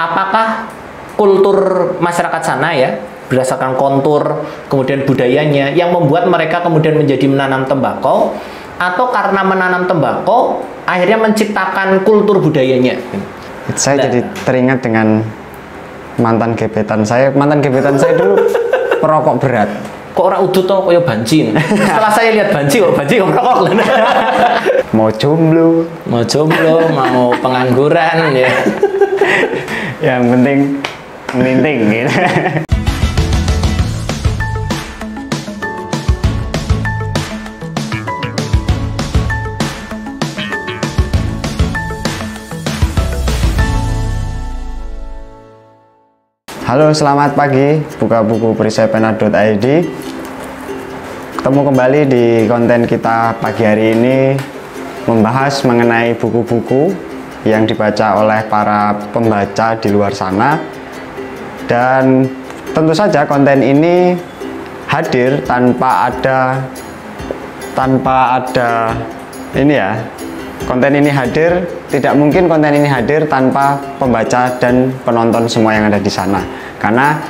apakah kultur masyarakat sana ya, berdasarkan kontur, kemudian budayanya, yang membuat mereka kemudian menjadi menanam tembakau, atau karena menanam tembakau, akhirnya menciptakan kultur budayanya. Saya jadi teringat dengan mantan gebetan saya. Mantan gebetan saya dulu perokok berat. Kok orang udut toh koyo banci. Setelah saya lihat banci kok merokok. Mau jomblo, mau pengangguran ya. Yang penting melinting gitu. Halo, selamat pagi. Buka buku perisai.id. Ketemu kembali di konten kita pagi hari ini, membahas mengenai buku-buku yang dibaca oleh para pembaca di luar sana. Dan tentu saja konten ini hadir tanpa ada ini ya. Konten ini hadir, tidak mungkin konten ini hadir tanpa pembaca dan penonton semua yang ada di sana. Karena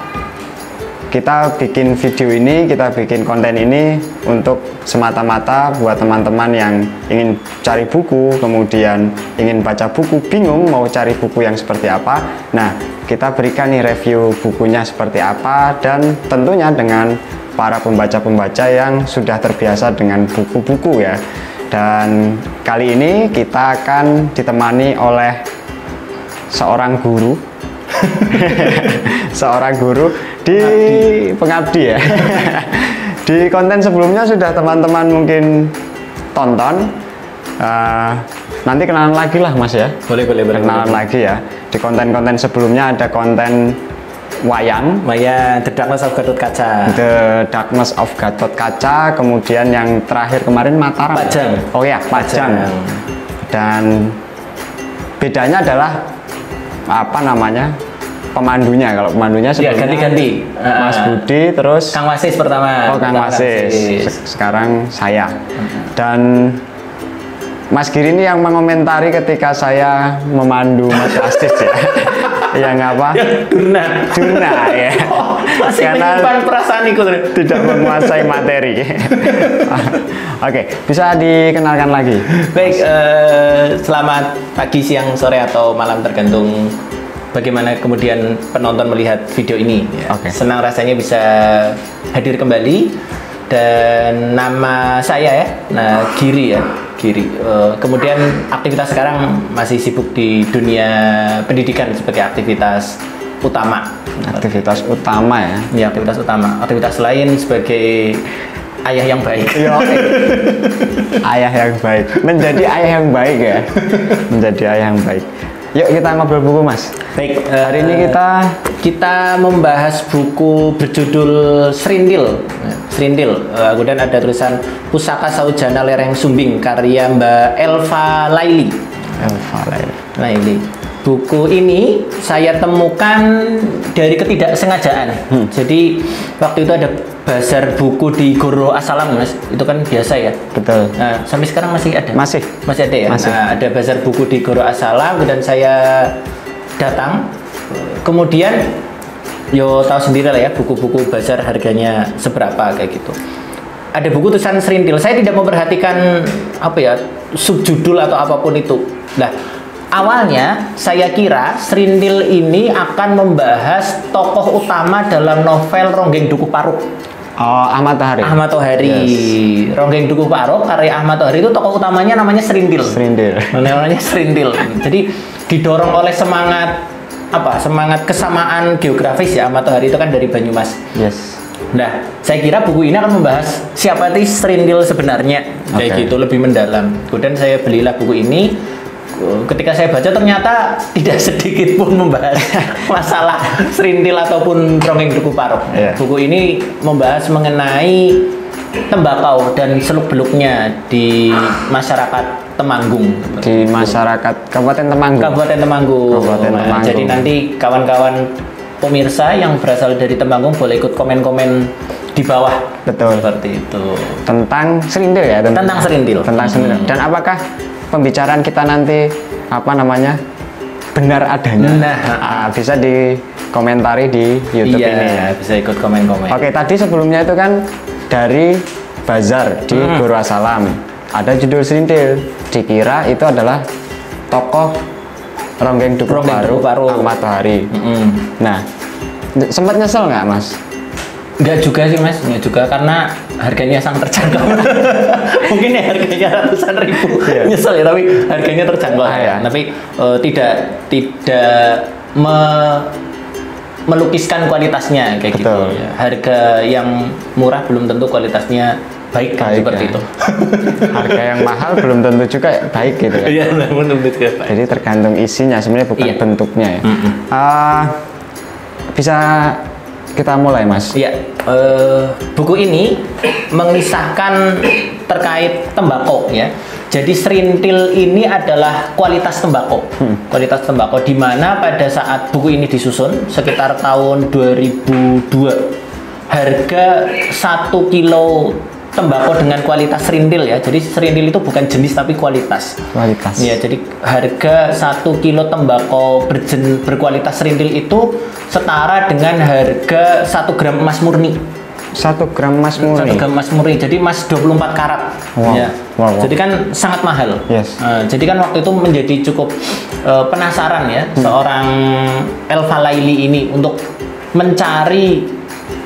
kita bikin video ini, kita bikin konten ini untuk semata-mata buat teman-teman yang ingin cari buku, kemudian ingin baca buku, bingung mau cari buku yang seperti apa. Nah, kita berikan nih review bukunya seperti apa, dan tentunya dengan para pembaca-pembaca yang sudah terbiasa dengan buku-buku ya. Dan kali ini kita akan ditemani oleh seorang guru seorang guru di pengabdi ya. Di konten sebelumnya sudah teman-teman mungkin tonton. Nanti kenalan lagi lah Mas ya. Boleh. Kenalan lagi ya. Di konten-konten sebelumnya ada konten wayang, The Darkness of Gathotkaca. The Darkness of Gathotkaca. Kemudian yang terakhir kemarin Mataram. Pajang. Oh ya, Pajang. Dan bedanya adalah apa namanya? Pemandunya. Kalau pemandunya sebelumnya ganti-ganti. Mas Budi, terus Kang Wasis pertama. Oh, Kang Wasis. Sekarang saya. Dan Mas Giri ini yang mengomentari ketika saya memandu Mas Wasis ya. Yang apa? Durna ya. Masih menyimpan perasaan itu. Tidak menguasai materi. Oke, bisa dikenalkan lagi. Baik, selamat pagi, siang, sore, atau malam, tergantung bagaimana kemudian penonton melihat video ini. Oke. Senang rasanya bisa hadir kembali. Dan nama saya ya, Giri ya. Kemudian aktivitas sekarang masih sibuk di dunia pendidikan sebagai aktivitas utama. Aktivitas utama ya? Ya, aktivitas utama. Aktivitas lain sebagai ayah yang baik. Ayah yang baik. Menjadi ayah yang baik ya? Menjadi ayah yang baik. Yuk kita ngobrol buku Mas. Baik, hari ini kita membahas buku berjudul Srindil. Kemudian ada tulisan Pusaka Saujana Lereng Sumbing karya Mbak Elva Laili. Buku ini saya temukan dari ketidaksengajaan. Jadi waktu itu ada bazar buku di Goro Asalam Mas. Itu kan biasa ya. Betul. Nah, sampai sekarang masih ada. Masih ada ya. Masih. Nah, ada bazar buku di Goro Asalam dan saya datang. Kemudian yo tahu sendiri lah ya, buku-buku bazar harganya seberapa kayak gitu. Ada buku tulisan Srindil. Saya tidak memperhatikan apa ya, subjudul atau apapun itu. Nah, awalnya saya kira Srindil ini akan membahas tokoh utama dalam novel Ronggeng Dukuh Paruk. Oh, Ahmad Tohari. Yes. Ronggeng Dukuh Paruk karya Ahmad Tohari itu tokoh utamanya namanya Srindil. Namanya Srindil. Jadi didorong oleh semangat kesamaan geografis ya. Ahmad Tohari itu kan dari Banyumas. Yes. Nah, saya kira buku ini akan membahas siapa sih Srindil sebenarnya, kayak gitu, lebih mendalam. Kemudian saya belilah buku ini. Ketika saya baca ternyata tidak sedikit pun membahas masalah Srindil ataupun Ronggeng Dukuh Paruk. Buku ini membahas mengenai tembakau dan seluk-beluknya di masyarakat Temanggung. Di masyarakat Kabupaten Temanggung. Jadi nanti kawan-kawan pemirsa yang berasal dari Temanggung boleh ikut komen-komen di bawah. Betul. Seperti itu. Tentang Srindil ya? Tentang Srindil. Dan apakah pembicaraan kita nanti benar adanya. Nah, bisa dikomentari di YouTube iya, ini ya. bisa ikut komen-komen. Oke, tadi sebelumnya itu kan dari bazar di Guru Assalam. Ada judul serintil. Dikira itu adalah tokoh Ronggeng Dukuh Paru Ahmad Tohari. Nah, sempat nyesel nggak Mas? Enggak juga sih Mas, enggak juga karena harganya sangat terjangkau. Mungkin ya harganya ratusan ribu. Nyesel ya, tapi harganya terjangkau. Ya. Tapi tidak melukiskan kualitasnya kayak gitu. Ya. Harga yang murah belum tentu kualitasnya baik seperti itu. Harga yang mahal belum tentu juga baik gitu ya. Iya, belum tentu juga baik. Jadi tergantung isinya sebenarnya bukan bentuknya ya. Bisa kita mulai Mas. Iya, buku ini mengisahkan terkait tembakau ya. Jadi serintil ini adalah kualitas tembakau. Kualitas tembakau di mana pada saat buku ini disusun sekitar tahun 2002 harga 1 kilo tembakau dengan kualitas serintil ya. Jadi serintil itu bukan jenis tapi kualitas. Kualitas. Ya, jadi harga 1 kilo tembakau berkualitas serintil itu setara dengan harga 1 gram emas murni. 1 gram emas murni. 1 gram emas murni. Jadi emas 24 karat. Wow. Ya. Wow. Jadi kan sangat mahal. Yes. Jadi kan waktu itu menjadi cukup penasaran ya seorang Elva Laili ini untuk mencari.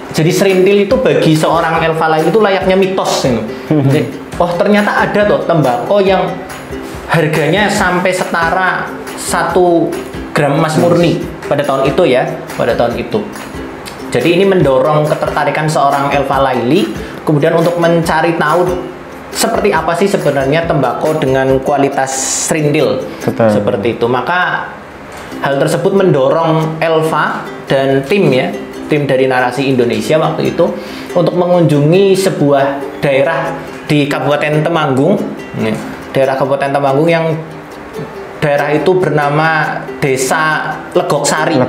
Jadi serintil itu bagi seorang Elva Laili itu layaknya mitos ini. Jadi, oh ternyata ada tuh tembakau yang harganya sampai setara 1 gram emas murni pada tahun itu ya, pada tahun itu. Jadi ini mendorong ketertarikan seorang Elva Laili kemudian untuk mencari tahu seperti apa sih sebenarnya tembakau dengan kualitas serintil. Betul. Seperti itu. Maka hal tersebut mendorong Elva dan tim ya, tim dari Narasi Indonesia waktu itu untuk mengunjungi sebuah daerah di Kabupaten Temanggung, daerah Kabupaten Temanggung yang daerah itu bernama Desa Legok Sari.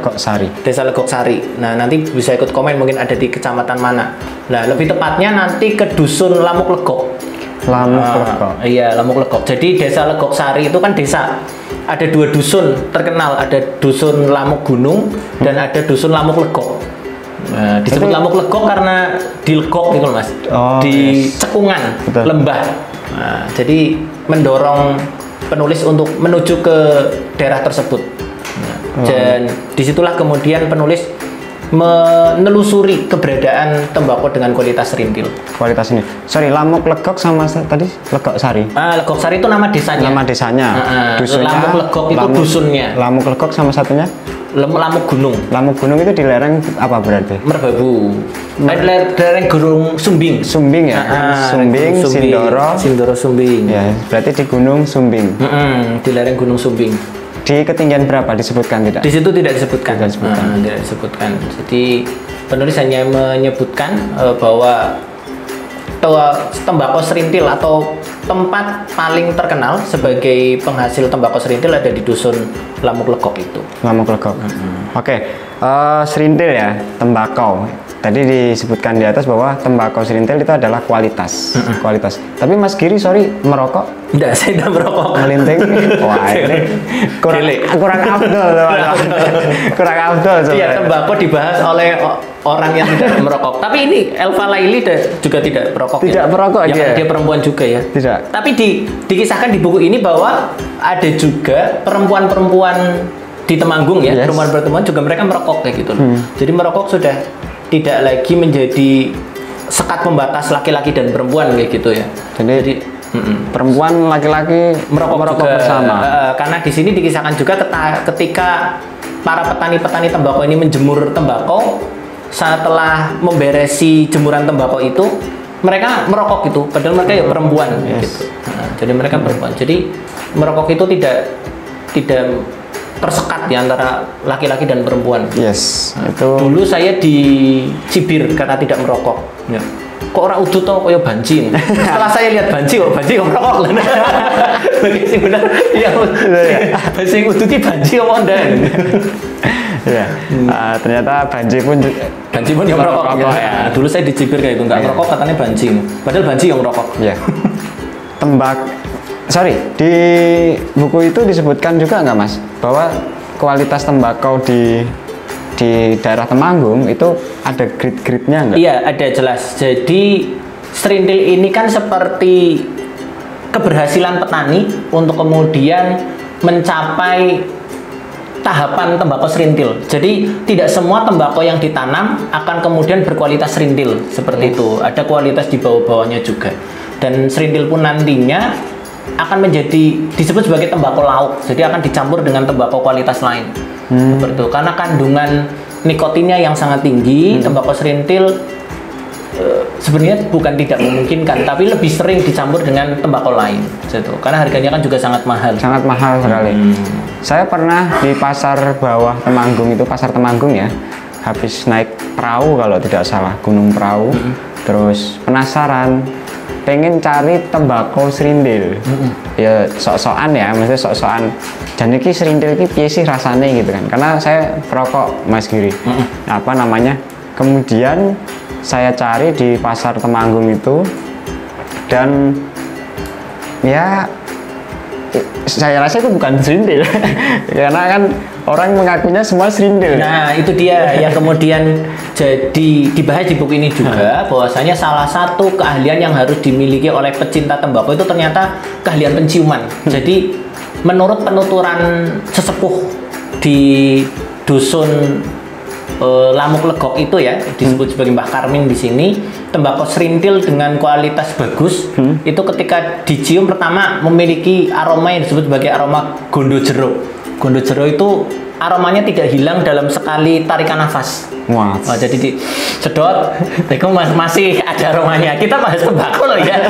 Desa Legok Sari. Nah, nanti bisa ikut komen mungkin ada di kecamatan mana. Nah, lebih tepatnya nanti ke Dusun Lamuk Legok. Iya, Lamuk Legok. Jadi Desa Legok Sari itu kan desa. Ada 2 dusun terkenal, ada Dusun Lamuk Gunung dan ada Dusun Lamuk Legok. Nah, disebut Lamuk Legok karena di legok gitu Mas. Di cekungan lembah. Nah, jadi mendorong penulis untuk menuju ke daerah tersebut. Dan disitulah kemudian penulis menelusuri keberadaan tembakau dengan kualitas serintil. Kualitas ini. Sorry, Lamuk Legok sama tadi Legok Sari. Legok Sari itu nama desanya. Nama desanya. Dusunnya, Lamuk Legok itu dusunnya. Lamuk Legok sama satunya? Lamuk Gunung. Lamuk Gunung itu di lereng apa berarti? Merbabu. Lereng Gunung Sumbing. Sumbing ya? Sumbing, Sindoro Sumbing. Ya, berarti di Gunung Sumbing. Di lereng Gunung Sumbing. Di ketinggian berapa disebutkan tidak? Di situ tidak disebutkan. Tidak disebutkan. Jadi penulis hanya menyebutkan bahwa tembakau serintil atau tempat paling terkenal sebagai penghasil tembakau serintil ada di Dusun Lamuk Legok itu. Lamuk Legok. Oke, serintil ya, tembakau. Tadi disebutkan di atas bahwa tembakau serintil itu adalah kualitas. Kualitas. Tapi Mas Giri, sorry, merokok? Tidak, saya tidak merokok. Melinting? Wah, ini kurang afdol. Kurang afdol. Iya, tembakau dibahas oleh orang yang tidak merokok. Tapi ini Elva Laili juga tidak merokok. Tidak merokok ya. Dia perempuan juga ya. Tidak. Tapi dikisahkan di buku ini bahwa ada juga perempuan-perempuan di Temanggung ya, perempuan-perempuan juga mereka merokok kayak gitu. Jadi merokok sudah tidak lagi menjadi sekat pembatas laki-laki dan perempuan kayak gitu ya. Jadi perempuan laki-laki merokok bersama. Karena di sini dikisahkan juga ketika para petani-petani tembakau ini menjemur tembakau, setelah memberesi jemuran tembakau itu mereka merokok gitu, padahal mereka ya perempuan gitu. Jadi mereka perempuan. Jadi merokok itu tidak tersekat di antara laki-laki dan perempuan. Yes, itu. Dulu saya dicibir karena tidak merokok. Ya. Kok orang udut toh kayak banci. Setelah saya lihat banci, banci kok merokok lah. Bagi sing benar, ya. Sing udutnya banci kok ndak. Ya. Ternyata banci pun yang merokok ya. Dulu saya dicibir kayak itu, enggak merokok katanya banci. Padahal banci yang merokok. Ya. Sorry, di buku itu disebutkan juga nggak Mas bahwa kualitas tembakau di daerah Temanggung itu ada grade-grade-nya nggak? Iya, ada jelas. Jadi serintil ini kan seperti keberhasilan petani untuk kemudian mencapai tahapan tembakau serintil. Jadi tidak semua tembakau yang ditanam akan kemudian berkualitas serintil seperti itu. Ada kualitas di bawah-bawahnya juga. Dan serintil pun nantinya akan menjadi disebut sebagai tembakau lauk. Jadi akan dicampur dengan tembakau kualitas lain. Seperti itu. Karena kandungan nikotinnya yang sangat tinggi, tembakau serintil sebenarnya bukan tidak memungkinkan, tapi lebih sering dicampur dengan tembakau lain. Gitu. Karena harganya kan juga sangat mahal. Sangat mahal sekali. Saya pernah di pasar bawah Temanggung, itu pasar Temanggung ya, habis naik perahu kalau tidak salah, Gunung Perahu, terus penasaran pengen cari tembakau serintil. Ya sok-sokan ya, maksudnya sok-sokan. Dan ini serintil ini piye sih rasanya gitu kan? Karena saya perokok Mas Giri. Apa namanya? Kemudian saya cari di pasar Temanggung itu, dan ya saya rasa itu bukan serintil. Karena kan orang mengakunya semua serintil. Nah, itu dia yang kemudian jadi dibahas di buku ini juga, bahwasanya salah satu keahlian yang harus dimiliki oleh pecinta tembakau itu ternyata keahlian penciuman. Jadi menurut penuturan sesepuh di dusun Lamuk Legok itu ya, disebut sebagai Mbah Karmin di sini, tembakau serintil dengan kualitas bagus itu ketika dicium pertama memiliki aroma yang disebut sebagai aroma gondo jero. Gondo jero itu aromanya tidak hilang dalam sekali tarikan nafas. Wah. Oh, jadi disedot, itu masih ada aromanya. Kita bahas tembakau loh ya,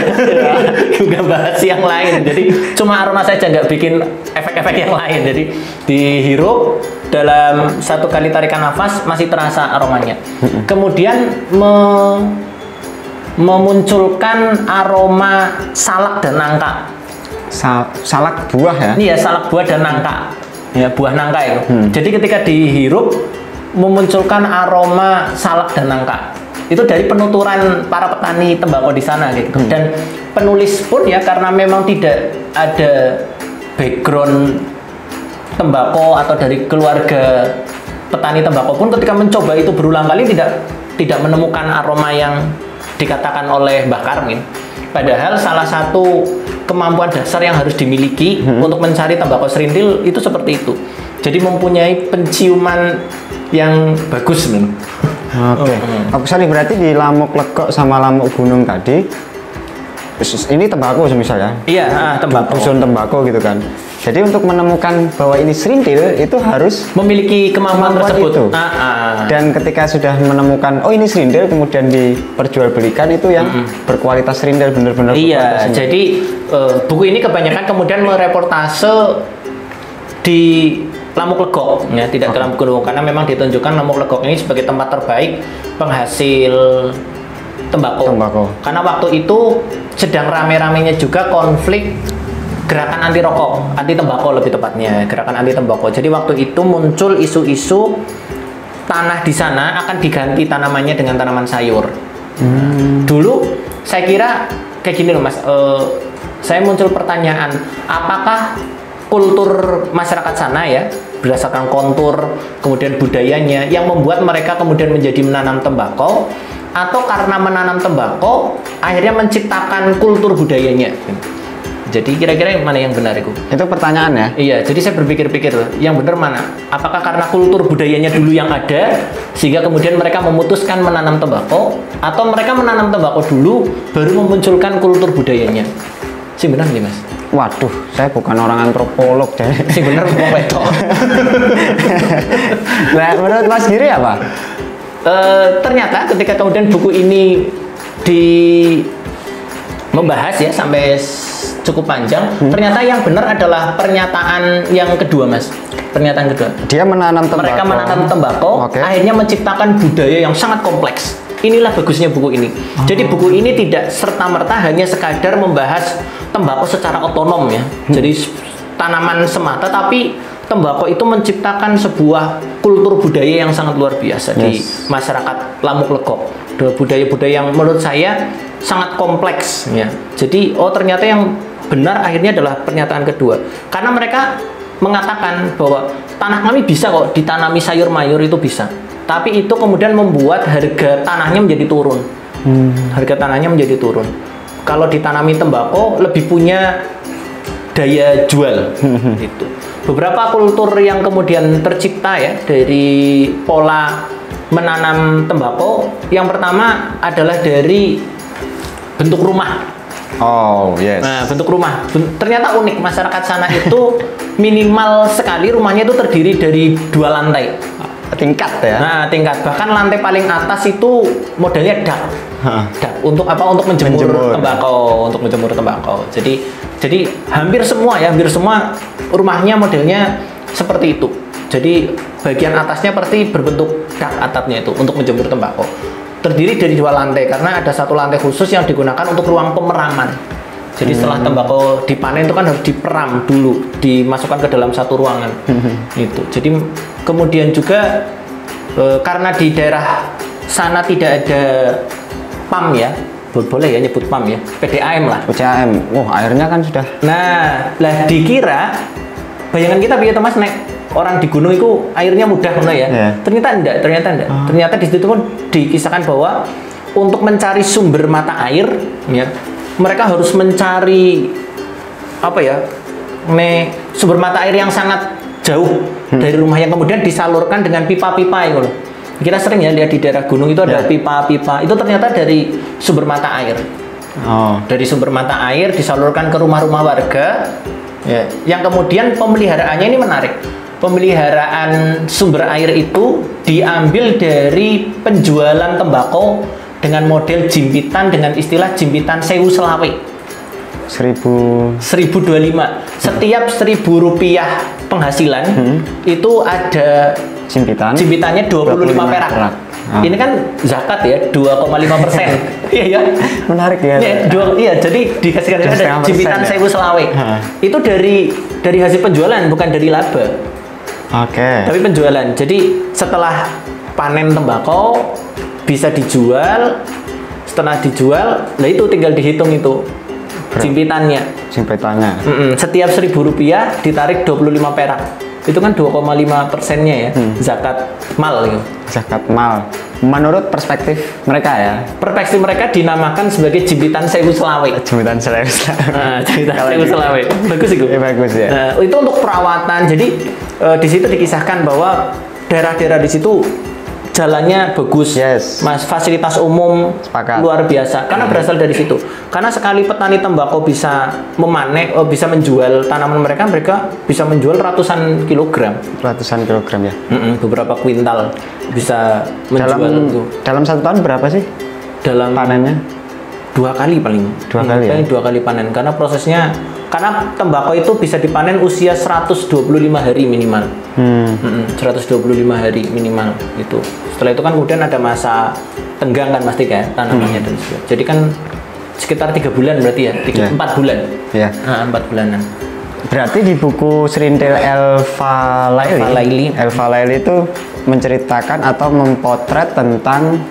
juga bahas yang lain. Jadi cuma aroma saja, nggak bikin efek-efek yang lain. Jadi dihirup dalam satu kali tarikan nafas masih terasa aromanya. Kemudian memunculkan aroma salak dan nangka. Salak buah ya? Iya, salak buah dan nangka. Ya, buah nangka itu. Jadi ketika dihirup memunculkan aroma salak dan nangka. Itu dari penuturan para petani tembakau di sana gitu. Dan penulis pun ya, karena memang tidak ada background tembakau atau dari keluarga petani tembakau pun, ketika mencoba itu berulang kali tidak menemukan aroma yang dikatakan oleh Mbah Karmin. Padahal salah satu kemampuan dasar yang harus dimiliki untuk mencari tembakau serintil itu seperti itu. Jadi mempunyai penciuman yang bagus nih. Oke. Sorry, berarti di Lamuk Legok sama Lamuk Gunung tadi ini tembakau misalnya? Iya, tembakau. Dusun tembakau gitu kan. Jadi untuk menemukan bahwa ini serintil itu harus memiliki kemampuan tersebut. Itu. Dan ketika sudah menemukan oh ini serintil, kemudian diperjualbelikan itu yang berkualitas serintil, benar-benar. Iya, jadi buku ini kebanyakan kemudian mereportase di Lamuk Legok, ya, tidak ke Lamuk Gunung, karena memang ditunjukkan Lamuk Legok ini sebagai tempat terbaik penghasil tembakau. Karena waktu itu sedang rame-ramenya juga konflik gerakan anti rokok, anti tembakau lebih tepatnya, gerakan anti tembakau. Jadi waktu itu muncul isu-isu tanah di sana akan diganti tanamannya dengan tanaman sayur. Dulu saya kira kayak gini loh Mas, saya muncul pertanyaan, apakah kultur masyarakat sana ya, berdasarkan kontur kemudian budayanya yang membuat mereka kemudian menjadi menanam tembakau, atau karena menanam tembakau akhirnya menciptakan kultur budayanya. Jadi kira-kira yang mana yang benar itu? Itu pertanyaan ya? Iya, jadi saya berpikir-pikir yang benar mana? Apakah karena kultur budayanya dulu yang ada sehingga kemudian mereka memutuskan menanam tembakau, atau mereka menanam tembakau dulu baru memunculkan kultur budayanya? Si benar nih Mas? Waduh, saya bukan orang antropolog deh. Si benar mau petok. Nah, menurut Mas Giri apa? Ternyata ketika kemudian buku ini membahas ya sampai cukup panjang, ternyata yang benar adalah pernyataan yang kedua Mas. Pernyataan kedua. Dia menanam tembakau. Mereka menanam tembakau, akhirnya menciptakan budaya yang sangat kompleks. Inilah bagusnya buku ini. Jadi buku ini tidak serta-merta hanya sekadar membahas tembakau secara otonom ya. Jadi tanaman semata, tapi tembakau itu menciptakan sebuah kultur budaya yang sangat luar biasa di masyarakat Lamuk Legok. Budaya-budaya yang menurut saya sangat kompleks ya. Jadi ternyata yang benar akhirnya adalah pernyataan kedua. Karena mereka mengatakan bahwa tanah kami bisa kok ditanami sayur mayur itu bisa. Tapi itu kemudian membuat harga tanahnya menjadi turun. Harga tanahnya menjadi turun. Kalau ditanami tembakau lebih punya daya jual. Gitu. Beberapa kultur yang kemudian tercipta ya dari pola menanam tembakau, yang pertama adalah dari bentuk rumah. Oh yes. Nah, bentuk rumah ternyata unik. Masyarakat sana itu minimal sekali rumahnya itu terdiri dari 2 lantai. Tingkat ya. Nah, tingkat. Bahkan lantai paling atas itu modelnya dak. Dak untuk apa? Untuk menjemur tembakau, untuk menjemur tembakau. Jadi hampir semua rumahnya modelnya seperti itu. Jadi bagian atasnya pasti berbentuk dak atapnya itu untuk menjemur tembakau. Terdiri dari 2 lantai karena ada 1 lantai khusus yang digunakan untuk ruang pemeraman. Jadi setelah tembakau dipanen itu kan harus diperam dulu, dimasukkan ke dalam satu ruangan. Itu. Jadi kemudian juga karena di daerah sana tidak ada PAM ya, boleh ya nyebut PAM ya, PDAM lah. PDAM, airnya kan sudah. Nah, lah dikira bayangan kita biar Mas nek orang di gunung itu airnya mudah ya. Yeah. Ternyata enggak. Ternyata di situ pun dikisahkan bahwa untuk mencari sumber mata air ya, mereka harus mencari sumber mata air yang sangat jauh dari rumah, yang kemudian disalurkan dengan pipa-pipa itu loh. Kita sering ya lihat di daerah gunung itu ada pipa-pipa. Itu ternyata dari sumber mata air. Dari sumber mata air disalurkan ke rumah-rumah warga. Ya, yang kemudian pemeliharaannya ini menarik. Pemeliharaan sumber air itu diambil dari penjualan tembakau dengan model jimpitan, dengan istilah jimpitan 1000 selawe. 1025. Setiap 1000 rupiah penghasilan itu ada jimpitannya 25 perak. Ini kan zakat ya, 2,5%. Iya ya. Menarik ya. Iya, jadi dikasihkan ada jimpitan 1000 selawe. Itu dari hasil penjualan, bukan dari laba. Tapi penjualan. Jadi setelah panen tembakau bisa dijual. Setelah dijual, itu tinggal dihitung itu jimpitannya. Setiap 1000 rupiah ditarik 25 perak. Itu kan 2,5%-nya ya, zakat mal gitu. Zakat mal. Menurut perspektif mereka ya. Perspektif mereka dinamakan sebagai jimpitan 1000 selawe. Jimpitan 1000 selawe. Jimpitan 1000 selawe. Bagus itu. Bagus ya. Itu untuk perawatan. Jadi di situ dikisahkan bahwa daerah-daerah di situ jalannya bagus, Mas, fasilitas umum luar biasa karena berasal dari situ. Karena sekali petani tembakau bisa memanen, bisa menjual tanaman mereka bisa menjual ratusan kilogram ya. Beberapa kuintal bisa menjual itu. Dalam 1 tahun berapa sih? Dalam panennya? 2 kali paling. 2 kali ya? 2 kali panen karena prosesnya. Karena tembakau itu bisa dipanen usia 125 hari minimal. 125 hari minimal itu. Setelah itu kan kemudian ada masa tenggang kan pasti kan tanamannya dan sebagainya. Jadi kan sekitar 3 bulan berarti ya, 4 bulan. 4 bulanan. Berarti di buku Serintil Elva Laili itu menceritakan atau memotret tentang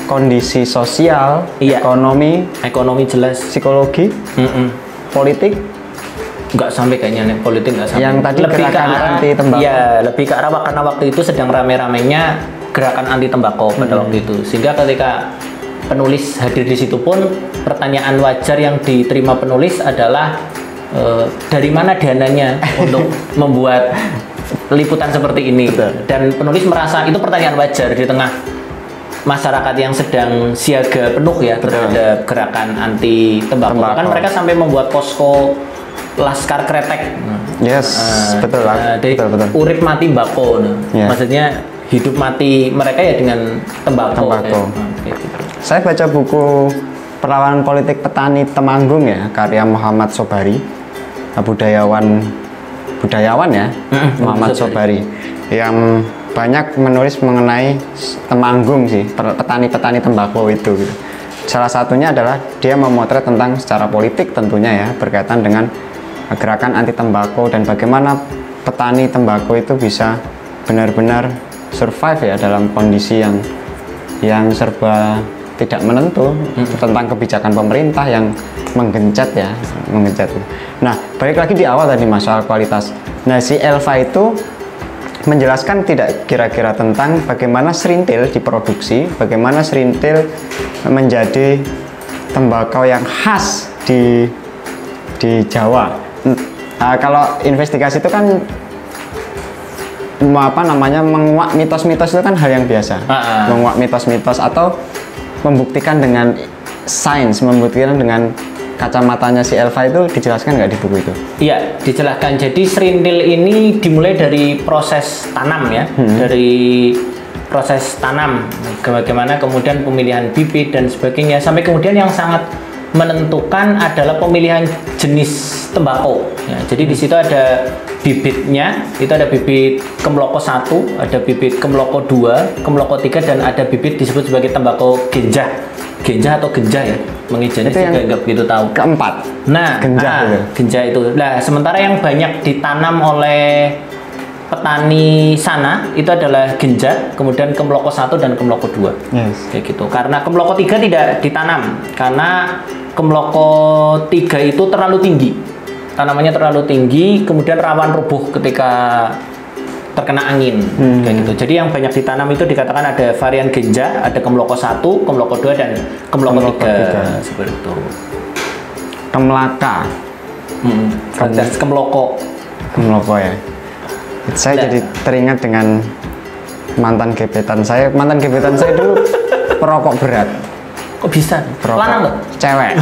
kondisi sosial, ekonomi jelas, psikologi, politik nggak sampai kayaknya nih, politik nggak sampai. Yang tadi lebih gerakan anti tembakau. Iya, lebih ke arah karena waktu itu sedang rame-ramenya gerakan anti tembakau pada waktu itu. Sehingga ketika penulis hadir di situ pun pertanyaan wajar yang diterima penulis adalah dari mana dananya untuk membuat liputan seperti ini. Dan penulis merasa itu pertanyaan wajar di tengah masyarakat yang sedang siaga penuh ya terhadap gerakan anti tembakau. Kan mereka sampai membuat posko laskar kretek. Betul. Urip mati mbako. Maksudnya hidup mati mereka ya dengan tembakau. Saya baca buku Perlawanan Politik Petani Temanggung ya, karya Muhammad Sobari, budayawan ya, Muhammad Sobari, yang banyak menulis mengenai Temanggung sih, petani-petani tembakau itu gitu. Salah satunya adalah dia memotret tentang secara politik tentunya ya, berkaitan dengan gerakan anti tembakau dan bagaimana petani tembakau itu bisa benar-benar survive ya dalam kondisi yang serba tidak menentu tentang kebijakan pemerintah yang menggencet ya, menggencet. Nah, balik lagi di awal tadi Mas soal kualitas. Nah, si Elva itu menjelaskan tidak kira-kira tentang bagaimana serintil diproduksi, bagaimana serintil menjadi tembakau yang khas di Jawa. Kalau investigasi itu kan apa namanya menguak mitos-mitos itu kan hal yang biasa. Menguak mitos-mitos atau membuktikan dengan sains, membuktikan dengan kacamatanya si Elva itu dijelaskan nggak di buku itu? Iya, dijelaskan. Jadi serintil ini dimulai dari proses tanam ya, dari proses tanam, bagaimana kemudian pemilihan bibit dan sebagainya, sampai kemudian yang sangat menentukan adalah pemilihan jenis tembakau. Ya, jadi di situ ada bibitnya, itu ada bibit Kemloko 1, ada bibit Kemloko 2, Kemloko 3, dan ada bibit disebut sebagai tembakau genjah. Genjah atau genjah ya, mengijanya sih nggak begitu tahu. Keempat. Nah, genjah itu. Nah, sementara yang banyak ditanam oleh petani sana itu adalah genjah, kemudian Kemloko 1 dan Kemloko 2. Yes. Kayak gitu. Karena Kemloko 3 tidak ditanam karena Kemloko 3 itu terlalu tinggi. Tanamannya terlalu tinggi, kemudian rawan rubuh ketika terkena angin, kayak gitu. Jadi yang banyak ditanam itu dikatakan ada varian genjah, ada Kemloko 1, Kemloko 2, dan Kemloko 3. Seperti itu. Kemlaka. Kemloko. Kemloko ya. Saya jadi teringat dengan mantan gebetan saya. Mantan gebetan saya dulu perokok berat. Kok bisa? Lanang loh? Cewek.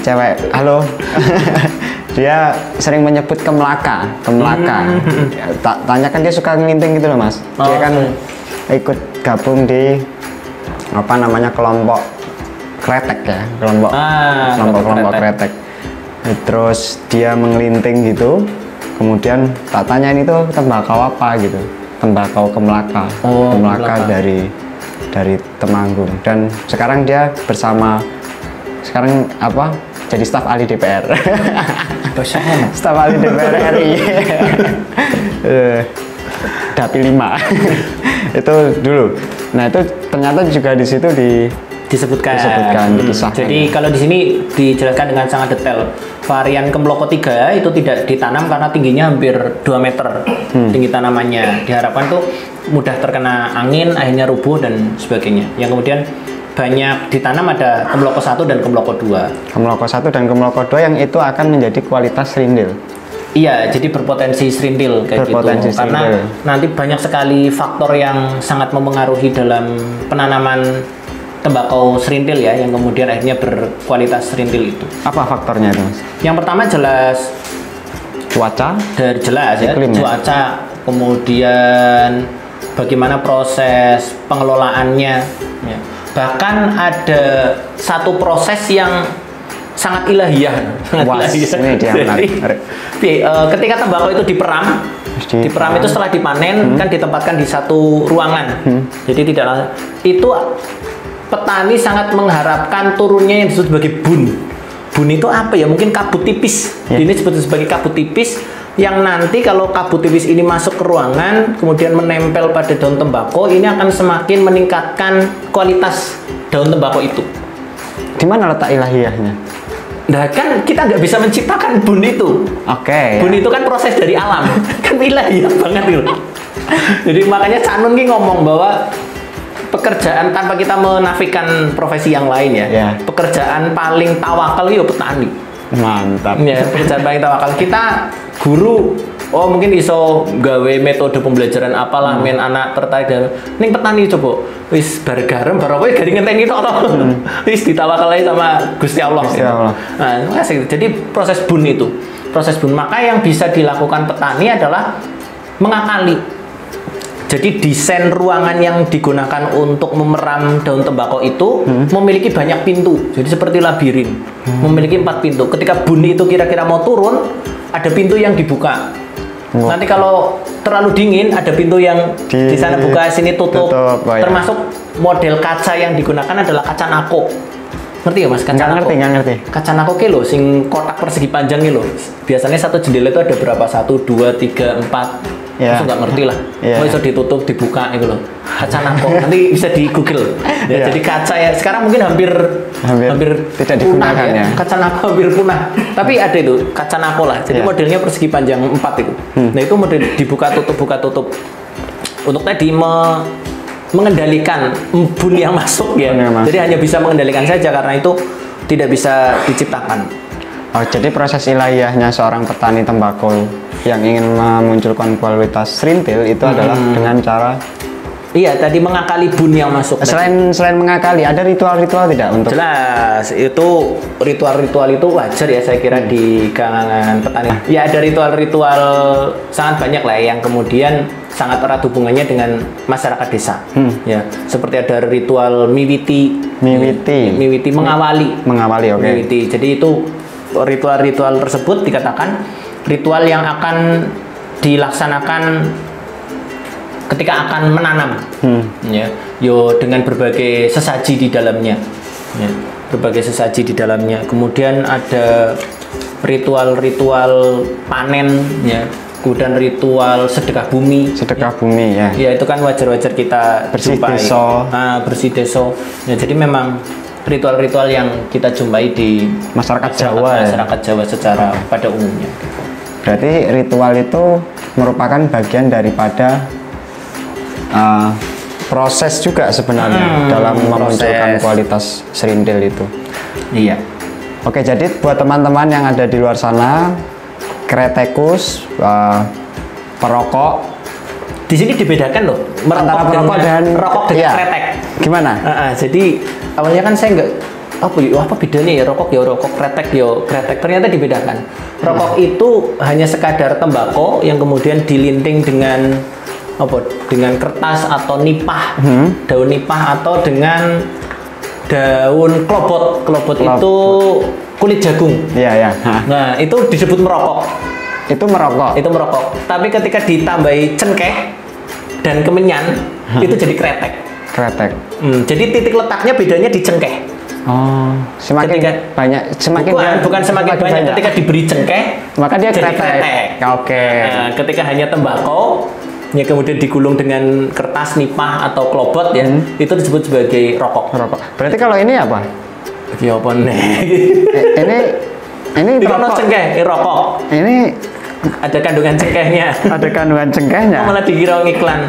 Cewek. Halo. Dia sering menyebut Kemlaka. Tanyakan dia suka ngelinting gitu loh Mas. Dia kan ikut gabung di apa namanya kelompok kretek ya, kelompok kretek. Terus dia mengelinting gitu. Kemudian tak tanyain itu tembakau apa gitu, tembakau Kemlaka, Kemlaka dari Temanggung. Dan sekarang dia sekarang apa? Jadi staf ahli DPR. Staf ahli DPR RI. Dapil 5. Itu dulu. Nah, itu ternyata juga di situ disebutkan, dikisahkan. Jadi kalau di sini dijelaskan dengan sangat detail. Varian Kemloko 3 itu tidak ditanam karena tingginya hampir 2 meter tinggi tanamannya. Diharapkan tuh mudah terkena angin, akhirnya rubuh dan sebagainya. Yang kemudian banyak ditanam ada Kemloko 1 dan Kemloko 2. Kemloko 1 dan Kemloko 2 yang itu akan menjadi kualitas serindil. Iya, jadi berpotensi serindil kayak gitu. Karena nanti banyak sekali faktor yang sangat memengaruhi dalam penanaman tembakau serintil ya, yang kemudian akhirnya berkualitas serintil itu. Apa faktornya itu, Mas? Yang pertama jelas cuaca, dari jelas ya, cuaca, kemudian bagaimana proses pengelolaannya. Ya. Bahkan ada satu proses yang sangat ilahiyah. Ini dia menarik. Ketika tembakau itu diperam itu setelah dipanen kan ditempatkan di satu ruangan. Jadi tidak itu petani sangat mengharapkan turunnya yang disebut sebagai bun. Bun itu apa ya? Mungkin kabut tipis. Ini disebut sebagai kabut tipis yang nanti kalau kabut tipis ini masuk ke ruangan kemudian menempel pada daun tembakau, ini akan semakin meningkatkan kualitas daun tembakau itu. Di mana letak ilahiyahnya? Nah kan kita nggak bisa menciptakan bun itu. Oke. Bun itu kan proses dari alam. Kan ilahiyah banget itu. Jadi makanya Cak Nun ki ngomong bahwa pekerjaan tanpa kita menafikan profesi yang lain ya. Pekerjaan paling tawakal itu petani. Mantap. Ya, pekerjaan paling tawakal. Kita guru, mungkin iso gawe metode pembelajaran apalah men anak tertarik dan ning petani coba wis bar garam bar apa gari ngenteni tok to. Wis ditawakal aja sama Gusti Allah. Nah, jadi proses bun itu. Proses bun, maka yang bisa dilakukan petani adalah mengakali. Jadi desain ruangan yang digunakan untuk memeram daun tembakau itu memiliki banyak pintu. Jadi seperti labirin, memiliki 4 pintu. Ketika bun itu kira-kira mau turun, ada pintu yang dibuka. Nanti kalau terlalu dingin, ada pintu yang di sana buka, sini tutup. Termasuk model kaca yang digunakan adalah kaca nako. Ngerti ya Mas? Kaca nako. Ngerti. Kaca nako ki lho, sing kotak persegi panjang ki lho. Biasanya satu jendela itu ada berapa? 1, 2, 3, 4. langsung nggak ngerti lah. Oh bisa ditutup, dibuka itu loh. Kaca nako, nanti bisa di Google. Ya, jadi kaca ya sekarang mungkin hampir tidak digunakan ya. Kaca nako hampir punah. Tapi ada itu kaca nako lah. Jadi modelnya persegi panjang 4 itu. Nah itu model dibuka tutup. Untuk tadi mengendalikan embun yang masuk ya. Jadi hanya bisa mengendalikan saja karena itu tidak bisa diciptakan. Oh, jadi proses ilahiyahnya seorang petani tembakau yang ingin memunculkan kualitas serintil itu adalah dengan cara tadi mengakali bun yang masuk. Selain mengakali, ada ritual-ritual tidak untuk? Jelas, itu ritual-ritual itu wajar ya saya kira di kalangan petani. Ya ada ritual-ritual sangat banyak lah yang kemudian sangat erat hubungannya dengan masyarakat desa. Ya, seperti ada ritual miwiti mengawali. Oke. Miwiti. Jadi itu ritual-ritual tersebut dikatakan ritual yang akan dilaksanakan ketika akan menanam, dengan berbagai sesaji di dalamnya, Kemudian ada ritual-ritual panen, kemudian ritual sedekah bumi. Ya itu kan wajar-wajar kita jumpai. Bersih deso. Ya, jadi memang ritual-ritual yang kita jumpai di masyarakat Jawa secara pada umumnya. Berarti ritual itu merupakan bagian daripada proses juga sebenarnya dalam memunculkan kualitas serintil itu. Iya. Oke, jadi buat teman-teman yang ada di luar sana, kretekus, perokok, di sini dibedakan loh antara perokok dan rokok dengan kretek. Gimana? Jadi awalnya kan saya nggak apa bedanya ya rokok kretek. Ternyata dibedakan. Rokok itu hanya sekadar tembakau yang kemudian dilinting dengan kertas atau nipah, daun nipah atau dengan daun klobot. Itu kulit jagung. Iya. Nah itu disebut merokok. Itu merokok. Tapi ketika ditambahi cengkeh dan kemenyan itu jadi kretek. Jadi titik letaknya bedanya di cengkeh. Oh, semakin banyak. Bukan semakin banyak. Ketika diberi cengkeh, maka dia jadi kretek. Oke. Nah, ketika hanya tembakau, kemudian digulung dengan kertas nipah atau klobot itu disebut sebagai rokok. Berarti kalau ini apa? Ya apa nih? Ini rokok cengkeh, rokok. Ini ada kandungan cengkehnya. Malah dikira iklan.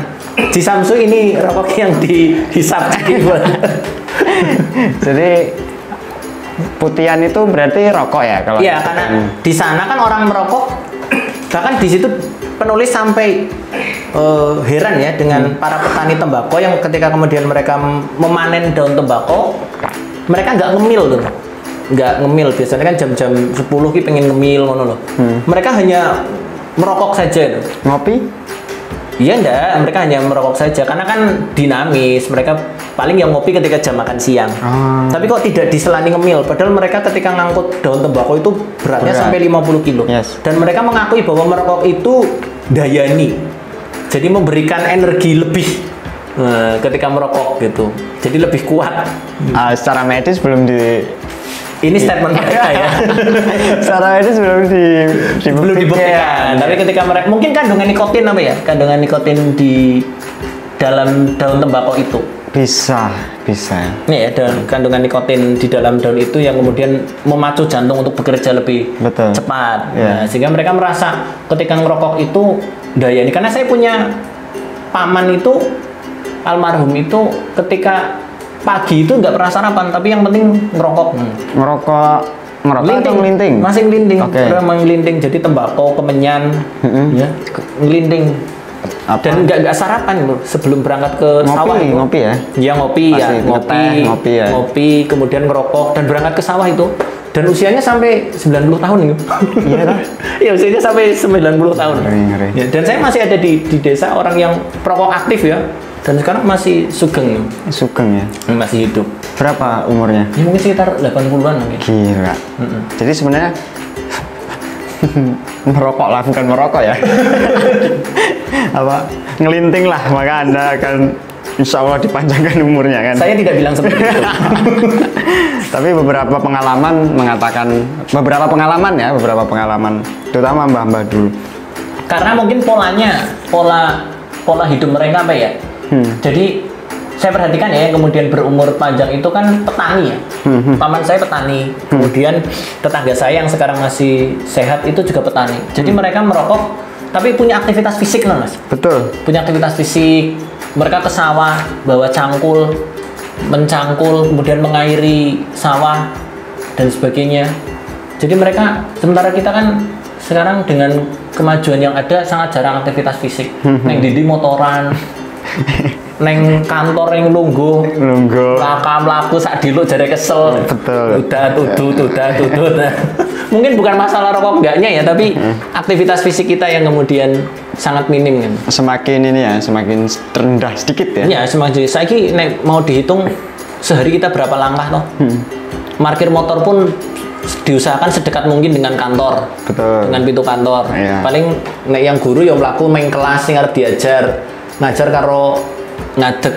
Di Samsu ini rokok yang dihisap. Jadi putihan itu berarti rokok ya kalau? Iya, karena di sana kan orang merokok, bahkan di situ penulis sampai heran ya dengan para petani tembakau yang ketika kemudian mereka memanen daun tembakau, mereka nggak ngemil biasanya kan jam-jam 10 ki pengen ngemil ngono loh. Mereka hanya merokok saja. Ngopi? Iya enggak, mereka hanya merokok saja karena kan dinamis. Mereka paling yang ngopi ketika jam makan siang. Tapi kok tidak diselani ngemil, padahal mereka ketika ngangkut daun tembakau itu beratnya sampai 50 kilo. Dan mereka mengakui bahwa merokok itu dayani. Jadi memberikan energi lebih ketika merokok gitu. Jadi lebih kuat. Secara medis belum ini statement mereka ya. Secara medis belum dibuktikan. Tapi ketika mereka mungkin kandungan nikotin kandungan nikotin di dalam daun tembakau itu. Bisa. Nih ya, kandungan nikotin di dalam daun itu yang kemudian memacu jantung untuk bekerja lebih cepat. Nah, sehingga mereka merasa ketika ngerokok itu daya ini. Karena saya punya paman itu almarhum itu ketika pagi itu nggak pernah sarapan, tapi yang penting ngerokok ngelinting. Masih ngelinting. Ngelinting. Jadi tembakau, kemenyan, ngelinting. Dan nggak sarapan loh sebelum berangkat ke sawah. Ngopi ya? Iya ngopi, kemudian ngerokok dan berangkat ke sawah itu. Dan usianya sampai 90 tahun gitu. Iya kan? Iya, usianya sampai 90 tahun. Ngeri. Ya, dan saya masih ada di desa orang yang perokok aktif ya. Dan sekarang masih sugeng. Ya? Masih hidup. Berapa umurnya? Ya, mungkin sekitar 80-an mungkin. Gila. Jadi sebenarnya merokok lah, bukan merokok ya. Ngelinting lah, maka Anda akan insya Allah dipanjangkan umurnya kan. Saya tidak bilang seperti itu. Tapi beberapa pengalaman, terutama mbah-mbah dulu, Karena mungkin pola hidup mereka apa ya? Jadi saya perhatikan ya, yang kemudian berumur panjang itu kan petani ya. Paman saya petani, kemudian tetangga saya yang sekarang masih sehat itu juga petani. Jadi mereka merokok, tapi punya aktivitas fisik loh mas. Betul. Punya aktivitas fisik, mereka ke sawah, bawa cangkul, mencangkul, kemudian mengairi sawah dan sebagainya. Jadi mereka, sementara kita kan sekarang dengan kemajuan yang ada sangat jarang aktivitas fisik. Neng didi motoran. Neng kantor yang lungguh laku sak diluk jare kesel. Betul. Udah tudut. Mungkin bukan masalah rokok enggaknya ya, tapi aktivitas fisik kita yang kemudian sangat minim kan. Semakin ini ya, semakin rendah sedikit ya. Ya, semakin saiki nek mau dihitung sehari kita berapa langkah toh. Parkir motor pun diusahakan sedekat mungkin dengan kantor. Betul. Dengan pintu kantor. Iya. Paling nek yang guru ya mlaku main kelas sing arep diajar. Ngajar karo ngadeg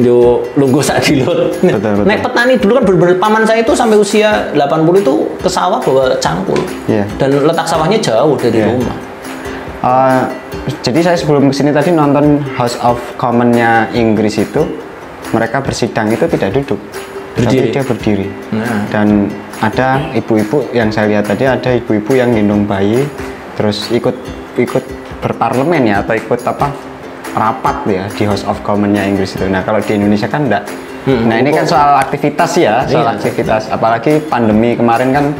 yo lungguh sak dilut. Nek petani dulu kan bener-bener paman saya itu sampai usia 80 itu ke sawah bawa cangkul. Yeah. Dan letak sawahnya jauh dari rumah. Jadi saya sebelum kesini tadi nonton House of Commons-nya Inggris itu, mereka bersidang itu tidak duduk, tapi dia berdiri. Dan ada ibu-ibu yang saya lihat tadi, ada ibu-ibu yang gendong bayi, terus ikut berparlemen ya, atau ikut apa? Rapat ya di House of Commons-nya Inggris itu. Nah kalau di Indonesia kan enggak. Nah ini kan soal aktivitas ya, aktivitas. Apalagi pandemi kemarin kan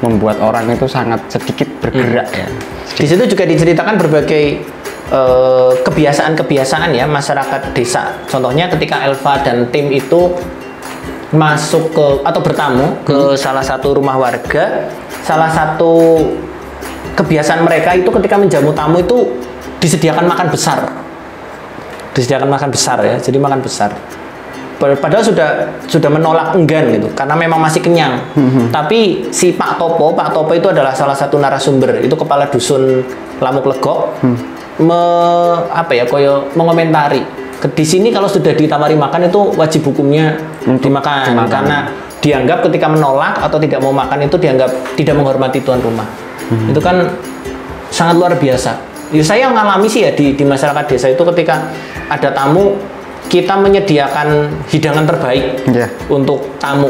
membuat orang itu sangat sedikit bergerak ya. Di situ juga diceritakan berbagai kebiasaan-kebiasaan ya masyarakat desa. Contohnya ketika Elva dan tim itu masuk ke atau bertamu ke salah satu rumah warga, salah satu kebiasaan mereka itu ketika menjamu tamu itu disediakan makan besar. Disediakan makan besar ya, jadi makan besar. Padahal sudah menolak enggan gitu, karena memang masih kenyang. Tapi si Pak Topo itu adalah salah satu narasumber, itu kepala dusun Lamuk Legok, mengomentari. Di sini kalau sudah ditawari makan itu wajib hukumnya dimakan, karena dianggap ketika menolak atau tidak mau makan itu dianggap tidak menghormati tuan rumah. Itu kan sangat luar biasa. Ya, saya ngalami sih ya di masyarakat desa itu ketika ada tamu kita menyediakan hidangan terbaik untuk tamu.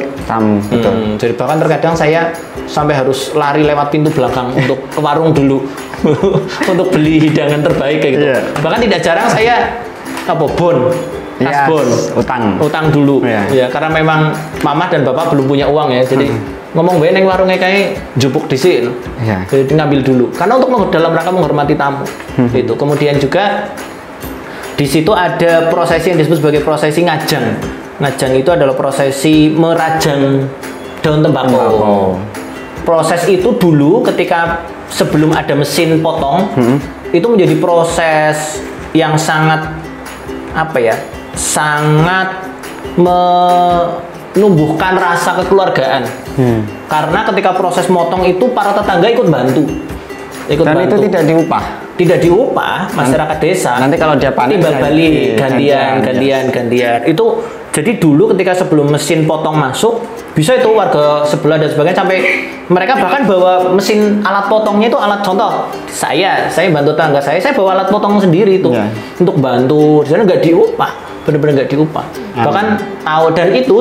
Betul. Jadi bahkan terkadang saya sampai harus lari lewat pintu belakang untuk ke warung dulu untuk beli hidangan terbaik kayak gitu. Bahkan tidak jarang saya utang dulu. Ya karena memang mama dan bapak belum punya uang ya, jadi ngomong bae neng warungnya kayak jupuk dhisik. Jadi ngambil dulu. Karena untuk dalam rangka menghormati tamu. Itu. Kemudian juga di situ ada prosesi yang disebut sebagai prosesi ngajang. Ngajang itu adalah prosesi merajang daun tembakau. Proses itu dulu ketika sebelum ada mesin potong, itu menjadi proses yang sangat sangat menumbuhkan rasa kekeluargaan. Karena ketika proses motong itu para tetangga ikut bantu. Itu tidak diupah. Tidak diupah masyarakat desa. Nanti kalau dia panen timbal balik gantian. Itu jadi dulu ketika sebelum mesin potong masuk, bisa itu warga sebelah dan sebagainya sampai mereka bahkan bawa mesin alat potongnya itu alat contoh. Saya bantu tetangga saya bawa alat potong sendiri itu untuk bantu. Di sana nggak diupah. Benar-benar nggak diupah. Bahkan tahu, dan itu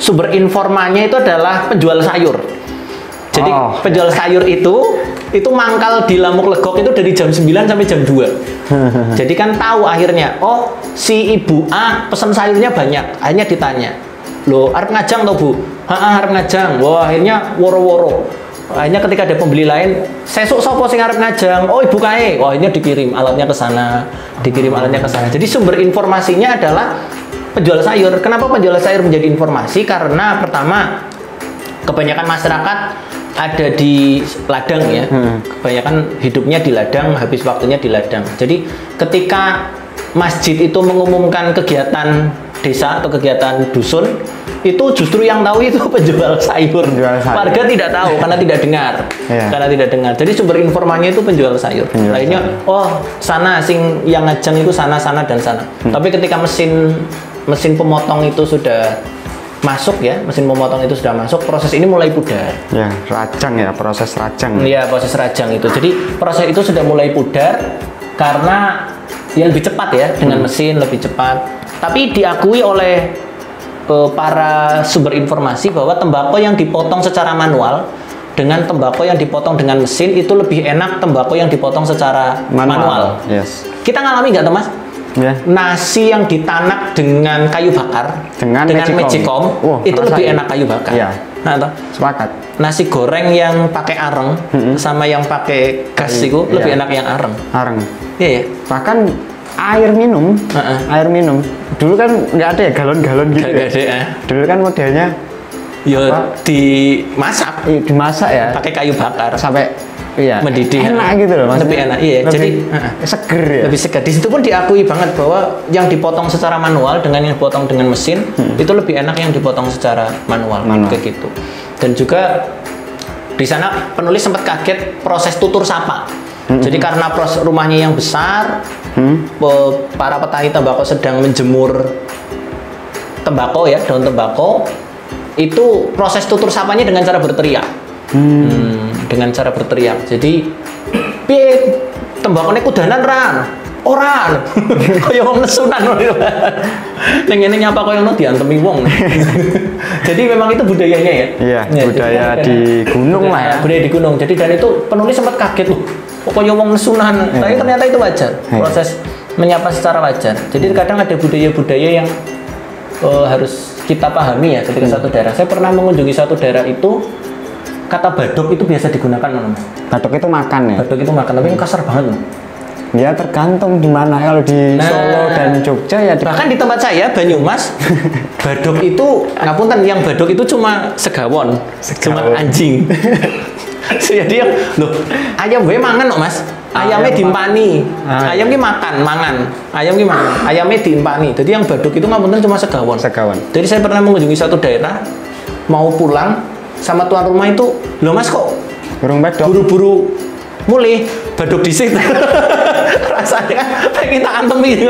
sumber informannya itu adalah penjual sayur. Jadi penjual sayur itu mangkal di Lamuk Legok itu dari jam 9 sampai jam 2. Jadi kan tahu akhirnya, si ibu A pesan sayurnya banyak. Akhirnya ditanya, loh arep ngajang toh bu? Arep ngajang. Wah akhirnya woro-woro. Akhirnya ketika ada pembeli lain, sesuk sopo sing arep ngajang? Oh ibu kae. Wah akhirnya dikirim alatnya ke sana, Jadi sumber informasinya adalah penjual sayur. Kenapa penjual sayur menjadi informasi? Karena pertama kebanyakan masyarakat ada di ladang ya. Kebanyakan hidupnya di ladang, habis waktunya di ladang. Jadi ketika masjid itu mengumumkan kegiatan desa atau kegiatan dusun, itu justru yang tahu itu penjual sayur. Warga tidak tahu karena tidak dengar. Jadi sumber informasinya itu penjual sayur. Lainnya, sana sing yang ngajang itu sana dan sana. Tapi ketika mesin pemotong itu sudah masuk ya, mesin pemotong itu sudah masuk, proses ini mulai pudar. Ya, rajang ya, proses rajang. Iya, proses rajang itu. Jadi proses itu sudah mulai pudar karena yang lebih cepat ya, dengan mesin lebih cepat. Tapi diakui oleh para sumber informasi bahwa tembakau yang dipotong secara manual dengan tembakau yang dipotong dengan mesin itu lebih enak tembakau yang dipotong secara manual. Yes. Kita ngalami nggak, Mas? Ya. Nasi yang ditanak dengan kayu bakar Dengan magicom. itu lebih enak kayu bakar. Iya. Nah, toh? Sepakat. Nasi goreng yang pakai areng sama yang pakai gas itu Iya. lebih enak yang areng. Areng. Iya ya. Bahkan air minum, air minum. Dulu kan nggak ada ya galon-galon gitu. Nggak ada, ya. Dulu kan modelnya Ya dimasak dimasak ya, pakai kayu bakar sampai iya mendidih. enak gitu loh, maksudnya. Lebih enak, iya. Jadi seger ya. lebih segar. Di situ pun diakui banget bahwa yang dipotong secara manual dengan yang dipotong dengan mesin itu lebih enak yang dipotong secara manual. Kayak gitu. Dan juga di sana penulis sempat kaget proses tutur sapa. Jadi karena rumahnya yang besar, para petani tembakau sedang menjemur tembakau ya, daun tembakau, itu proses tutur sapanya dengan cara berteriak. Dengan cara berteriak. Jadi, piye tembakone kudanan ran? Ora. Kaya wong nesunan. Ning ngene nyapa kaya ngono diantemi wong. Jadi memang itu budayanya ya. Iya, budaya di gunung lah ya. Budaya di gunung. Jadi dan itu penulis sempat kaget loh. Kaya wong nesunan. Tapi ternyata itu wajar. Proses menyapa secara wajar. Jadi kadang ada budaya-budaya yang harus kita pahami ya ketika satu daerah. Saya pernah mengunjungi satu daerah itu, kata badok itu biasa digunakan, Mas. Badok itu makan ya? Badok itu makan, tapi kasar banget loh. Ya tergantung di mana. Kalau di Solo dan Jogja ya. Bahkan di tempat saya Banyumas, badok itu ngapunten, yang badok itu cuma segawon. Cuma anjing. Jadi yang loh, ayam gue mangan kok, Mas. Ayamnya diimpani. Ayam ki mangan. Ayam ki mangan. Ayamnya diimpani. Jadi yang badok itu ngapunten cuma segawon. Jadi saya pernah mengunjungi satu daerah, mau pulang sama tuan rumah itu, loh Mas kok burung badok buru-buru mulai badok di situ. Rasanya kan pengen tak antemi.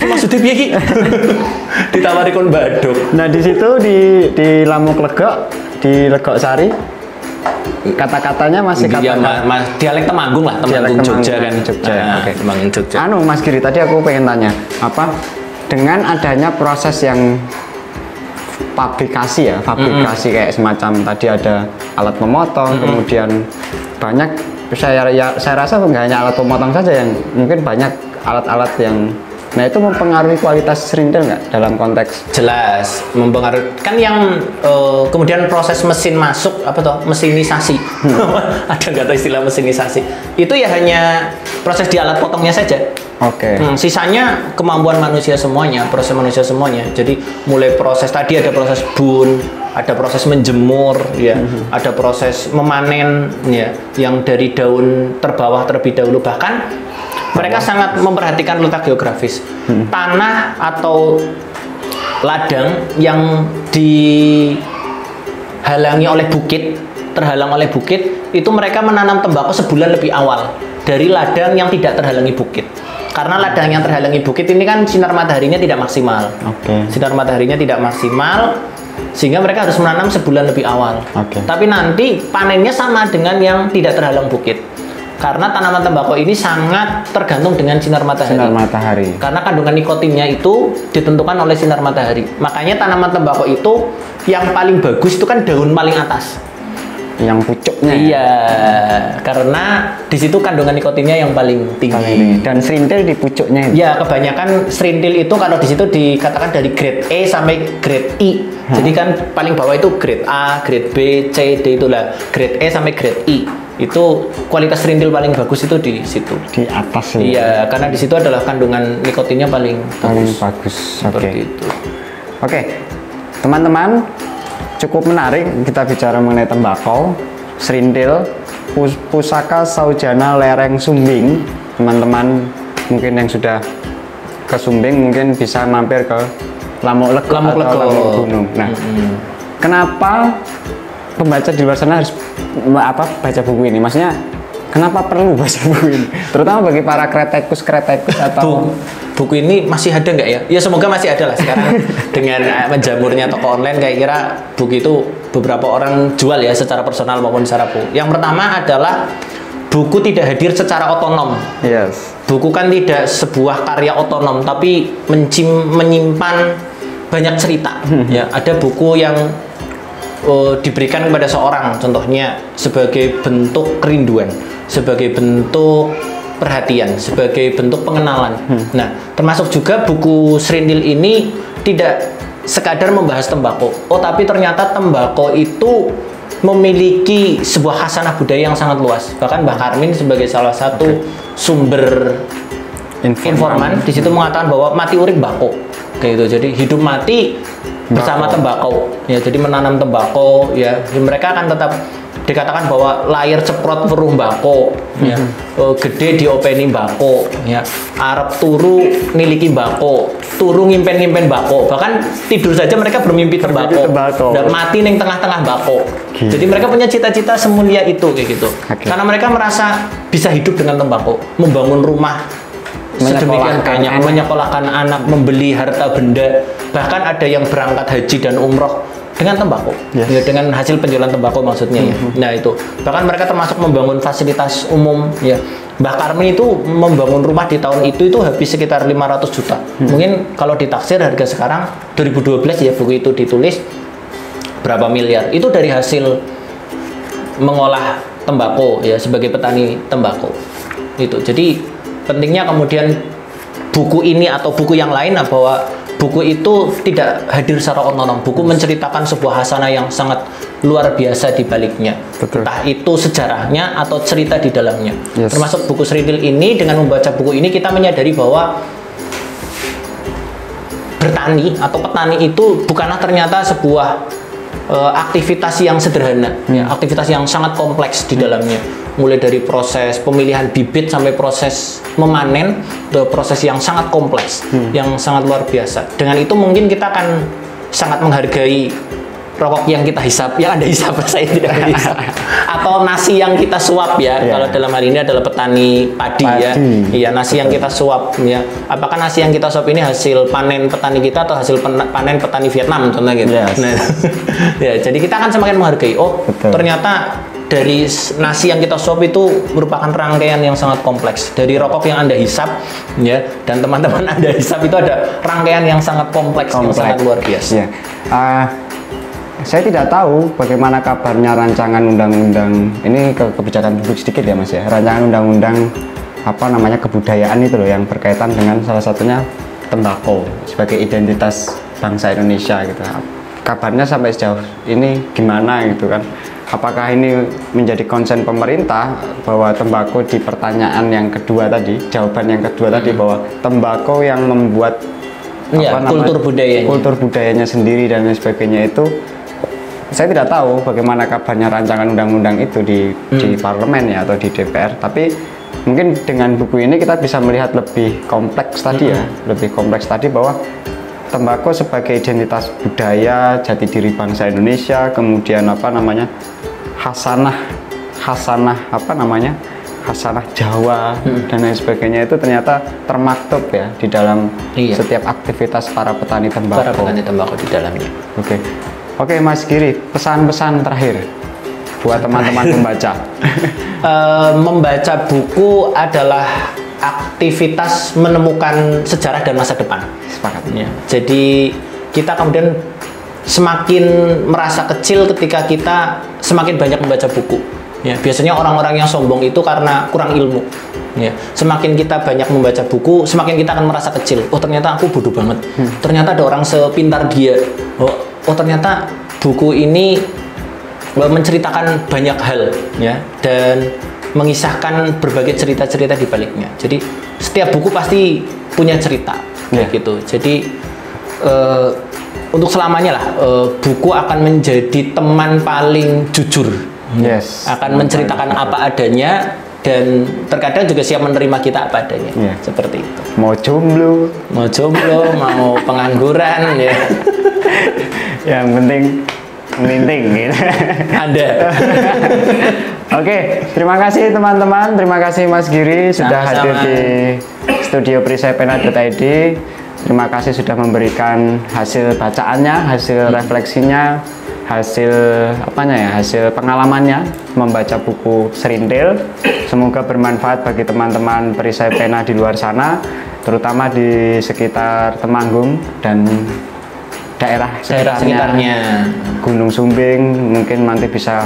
Maksudnya piye ki? Ditawari kon badok. Nah, di situ di Lamuk Legok, di Legok Sari, kata-katanya masih dialek Temanggung lah, Temanggung Jogja kan. Oke. Temanggung Jogja. Mas Giri, tadi aku pengen tanya, apa dengan adanya proses yang fabrikasi kayak semacam tadi ada alat memotong, kemudian banyak, saya rasa nggak hanya alat pemotong saja, yang mungkin banyak alat-alat yang, nah itu mempengaruhi kualitas serintil nggak dalam konteks? Jelas mempengaruhi. Kan yang kemudian proses mesin masuk apa toh, mesinisasi. Ada nggak tahu istilah mesinisasi? Itu ya hanya proses di alat potongnya saja. Oke. Sisanya kemampuan manusia semuanya, proses manusia semuanya. Jadi mulai proses tadi ada proses bun, ada proses menjemur, ya, ada proses memanen, ya, yang dari daun terbawah terlebih dahulu. Bahkan mereka sangat memperhatikan letak geografis. Tanah atau ladang yang dihalangi oleh bukit, terhalang oleh bukit, itu mereka menanam tembakau sebulan lebih awal dari ladang yang tidak terhalangi bukit. Karena ladang yang terhalangi bukit ini kan sinar mataharinya tidak maksimal. Sinar mataharinya tidak maksimal, sehingga mereka harus menanam sebulan lebih awal. Tapi nanti panennya sama dengan yang tidak terhalang bukit. Karena tanaman tembakau ini sangat tergantung dengan sinar matahari. Karena kandungan nikotinnya itu ditentukan oleh sinar matahari. Makanya tanaman tembakau itu yang paling bagus itu kan daun paling atas. Yang pucuknya. Iya, karena di situ kandungan nikotinnya yang paling tinggi. Dan serintil di pucuknya. Ya, kebanyakan serintil itu kalau di situ dikatakan dari grade E sampai grade I. Jadi kan paling bawah itu grade A, grade B, C, D, itulah grade E sampai grade I. Itu kualitas serintil paling bagus itu di situ. Di atas. Iya, karena di situ adalah kandungan nikotinnya paling bagus. Seperti itu. Oke, teman-teman, cukup menarik kita bicara mengenai tembakau, serintil, pusaka Saujana Lereng Sumbing. Teman-teman mungkin yang sudah ke Sumbing mungkin bisa mampir ke Lamuk Legok atau Lamuk Gunung. Nah, kenapa pembaca di luar sana harus baca buku ini? Maksudnya kenapa perlu baca buku ini? Terutama bagi para kretikus atau buku ini masih ada nggak ya? Ya semoga masih ada lah sekarang dengan menjamurnya toko online, kayak kira buku itu beberapa orang jual ya secara personal maupun secara buku. Yang pertama adalah buku tidak hadir secara otonom. Yes. Buku kan tidak sebuah karya otonom, tapi menyimpan banyak cerita. Ya, ada buku yang diberikan kepada seorang, contohnya sebagai bentuk kerinduan, sebagai bentuk perhatian, sebagai bentuk pengenalan. Nah, termasuk juga buku Srintil ini tidak sekadar membahas tembakau. Oh, tapi ternyata tembakau itu memiliki sebuah khasanah budaya yang sangat luas. Bahkan Mbah Karmin sebagai salah satu sumber informan di situ mengatakan bahwa mati urip bako. Kayak gitu. Jadi hidup mati bersama tembakau. Ya, jadi menanam tembakau ya. Mereka akan tetap dikatakan bahwa layar ceprot weruh mbako, ya, gede diopeni mbako, ya, arep turu niliki mbako, turu ngimpen mbako, bahkan tidur saja mereka bermimpi tembakau, dan mati ning tengah-tengah mbako. Jadi mereka punya cita-cita semulia itu kayak gitu, karena mereka merasa bisa hidup dengan tembakau, membangun rumah sedemikian banyak, menyekolahkan anak, membeli harta benda, bahkan ada yang berangkat haji dan umroh dengan tembakau, ya, dengan hasil penjualan tembakau maksudnya ya. Nah itu, bahkan mereka termasuk membangun fasilitas umum ya. Mbah Karmin itu membangun rumah di tahun itu habis sekitar 500 juta. Mungkin kalau ditaksir harga sekarang 2012 ya buku itu ditulis berapa miliar. Itu dari hasil mengolah tembakau ya sebagai petani tembakau. Itu. Jadi pentingnya kemudian buku ini atau buku yang lain bahwa buku itu tidak hadir secara otonom. Buku menceritakan sebuah hasanah yang sangat luar biasa di baliknya. Betul. Entah itu sejarahnya atau cerita di dalamnya. Termasuk buku Srintil ini, dengan membaca buku ini kita menyadari bahwa bertani atau petani itu bukanlah ternyata sebuah aktivitas yang sederhana, ya, aktivitas yang sangat kompleks di dalamnya. Mulai dari proses pemilihan bibit sampai proses memanen, proses yang sangat kompleks, yang sangat luar biasa. Dengan itu mungkin kita akan sangat menghargai rokok yang kita hisap, yang Anda hisap, saya tidak hisap, atau nasi yang kita suap ya. Kalau dalam hal ini adalah petani padi. Ya, iya, nasi yang kita suap ya. Apakah nasi yang kita suap ini hasil panen petani kita atau hasil panen petani Vietnam contohnya gitu. Nah, ya, jadi kita akan semakin menghargai. Oh, ternyata dari nasi yang kita suap itu merupakan rangkaian yang sangat kompleks. Dari rokok yang Anda hisap ya, dan teman-teman Anda hisap itu ada rangkaian yang sangat kompleks. Yang sangat luar biasa. Saya tidak tahu bagaimana kabarnya rancangan undang-undang ini kebijakan publik sedikit ya Mas ya. Rancangan undang-undang kebudayaan itu loh yang berkaitan dengan salah satunya tembakau sebagai identitas bangsa Indonesia gitu. Kabarnya sampai sejauh ini gimana gitu kan? Apakah ini menjadi konsen pemerintah bahwa tembakau di pertanyaan yang kedua tadi, jawaban yang kedua tadi bahwa tembakau yang membuat kultur budayanya sendiri dan lain sebagainya itu. Saya tidak tahu bagaimana kabarnya rancangan undang-undang itu di parlemen ya atau di DPR, tapi mungkin dengan buku ini kita bisa melihat lebih kompleks tadi ya, lebih kompleks tadi bahwa tembakau sebagai identitas budaya, jati diri bangsa Indonesia, kemudian hasanah Jawa dan lain sebagainya itu ternyata termaktub ya di dalam setiap aktivitas para petani tembakau. Para petani tembakau di dalamnya. Oke, Mas Giri, pesan-pesan terakhir buat teman-teman pembaca. Membaca buku adalah aktivitas menemukan sejarah dan masa depan. Sepakat. Ya. Jadi kita kemudian semakin merasa kecil ketika kita semakin banyak membaca buku. Ya, biasanya orang-orang yang sombong itu karena kurang ilmu. Ya, semakin kita banyak membaca buku, semakin kita akan merasa kecil. Oh, ternyata aku bodoh banget. Ternyata ada orang sepintar dia. Oh, ternyata buku ini menceritakan banyak hal ya, dan mengisahkan berbagai cerita-cerita di baliknya. Jadi setiap buku pasti punya cerita kayak gitu. Jadi untuk selamanya lah buku akan menjadi teman paling jujur. Akan menceritakan apa adanya dan terkadang juga siap menerima kita apa adanya. Seperti itu. Mau jomblo, mau pengangguran ya. Yang penting melinting gitu. Ada. Oke, terima kasih teman-teman, terima kasih Mas Giri sudah Sama-sama. hadir di studio perisai-pena.id. Terima kasih sudah memberikan hasil bacaannya, hasil refleksinya, hasil apanya ya, hasil pengalamannya membaca buku Serintil. Semoga bermanfaat bagi teman-teman perisai pena di luar sana, terutama di sekitar Temanggung dan daerah sekitarnya. Gunung Sumbing. Mungkin nanti bisa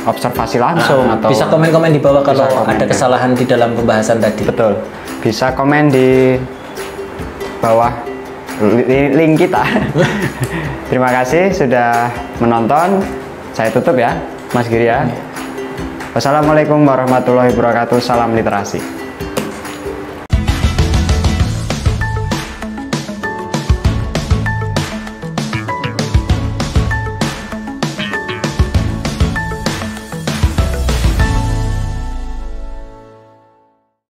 observasi langsung atau Bisa komen-komen di bawah kalau Bisa komen, ada ya. kesalahan di dalam pembahasan tadi. betul, bisa komen di bawah link kita. Terima kasih sudah menonton. Saya tutup ya, Mas Giri ya. Wassalamualaikum warahmatullahi wabarakatuh. Salam literasi.